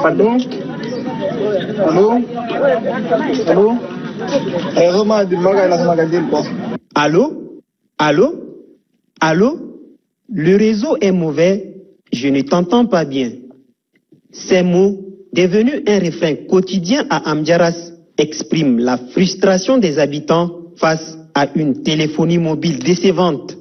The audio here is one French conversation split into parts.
Allô? Allô? Allô? Allô? Allô? Allô? Le réseau est mauvais, je ne t'entends pas bien. Ces mots, devenus un refrain quotidien à Amdiaras, expriment la frustration des habitants face à une téléphonie mobile décevante.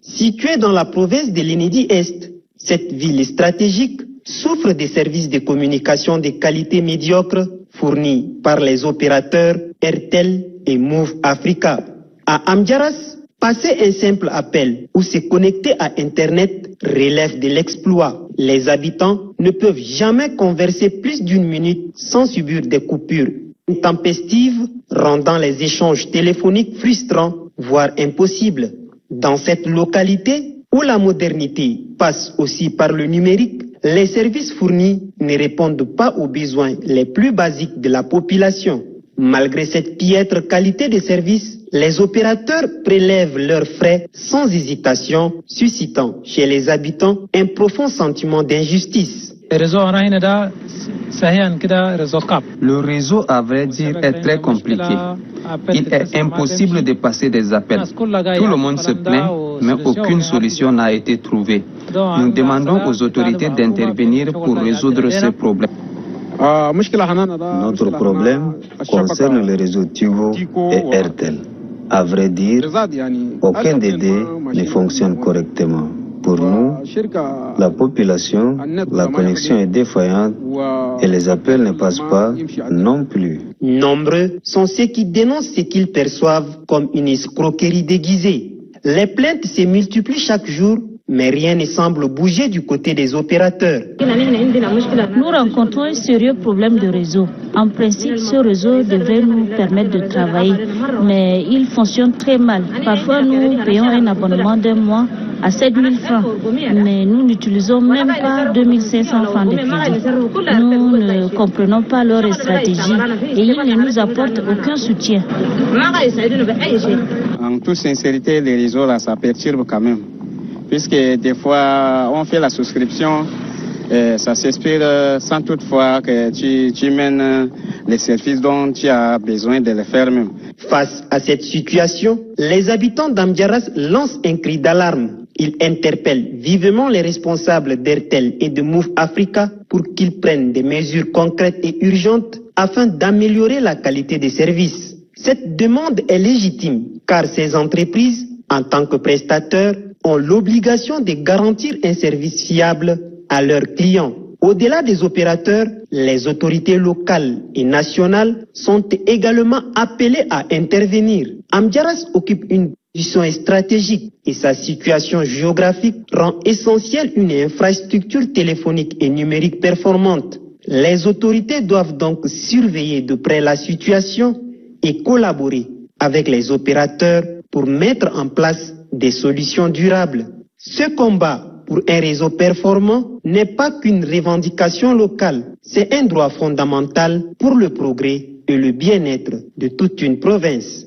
Située dans la province de l'Enedi-Est, cette ville stratégique souffre des services de communication de qualité médiocre fournis par les opérateurs Airtel et Move Africa. À Amdiaras, passer un simple appel ou se connecter à Internet relève de l'exploit. Les habitants ne peuvent jamais converser plus d'une minute sans subir des coupures intempestives, rendant les échanges téléphoniques frustrants, voire impossibles. Dans cette localité, où la modernité passe aussi par le numérique, les services fournis ne répondent pas aux besoins les plus basiques de la population. Malgré cette piètre qualité de service, les opérateurs prélèvent leurs frais sans hésitation, suscitant chez les habitants un profond sentiment d'injustice. Le réseau, à vrai dire, est très compliqué. Il est impossible de passer des appels. Tout le monde se plaint, mais aucune solution n'a été trouvée. Nous demandons aux autorités d'intervenir pour résoudre ce problème. Notre problème concerne les réseaux Tigo et Airtel. À vrai dire, aucun des deux ne fonctionne correctement. Pour nous, la population, la connexion est défaillante et les appels ne passent pas non plus. Nombreux sont ceux qui dénoncent ce qu'ils perçoivent comme une escroquerie déguisée. Les plaintes se multiplient chaque jour, mais rien ne semble bouger du côté des opérateurs. Nous rencontrons un sérieux problème de réseau. En principe, ce réseau devrait nous permettre de travailler, mais il fonctionne très mal. Parfois, nous payons un abonnement d'un mois à 7 000 francs, mais nous n'utilisons même pas 2 500 francs de crédit. Nous ne comprenons pas leur stratégie et ils ne nous apportent aucun soutien. En toute sincérité, les réseaux, là, ça perturbe quand même. Puisque des fois, on fait la souscription, ça s'expire sans toutefois que tu mènes les services dont tu as besoin de les faire même. Face à cette situation, les habitants d'Amdiaras lancent un cri d'alarme. Ils interpellent vivement les responsables d'Airtel et de Move Africa pour qu'ils prennent des mesures concrètes et urgentes afin d'améliorer la qualité des services. Cette demande est légitime car ces entreprises, en tant que prestateurs, ont l'obligation de garantir un service fiable à leurs clients. Au-delà des opérateurs, les autorités locales et nationales sont également appelées à intervenir. Amdiaras occupe une position stratégique et sa situation géographique rend essentielle une infrastructure téléphonique et numérique performante. Les autorités doivent donc surveiller de près la situation et collaborer avec les opérateurs pour mettre en place des solutions durables. Ce combat pour un réseau performant n'est pas qu'une revendication locale, c'est un droit fondamental pour le progrès et le bien-être de toute une province.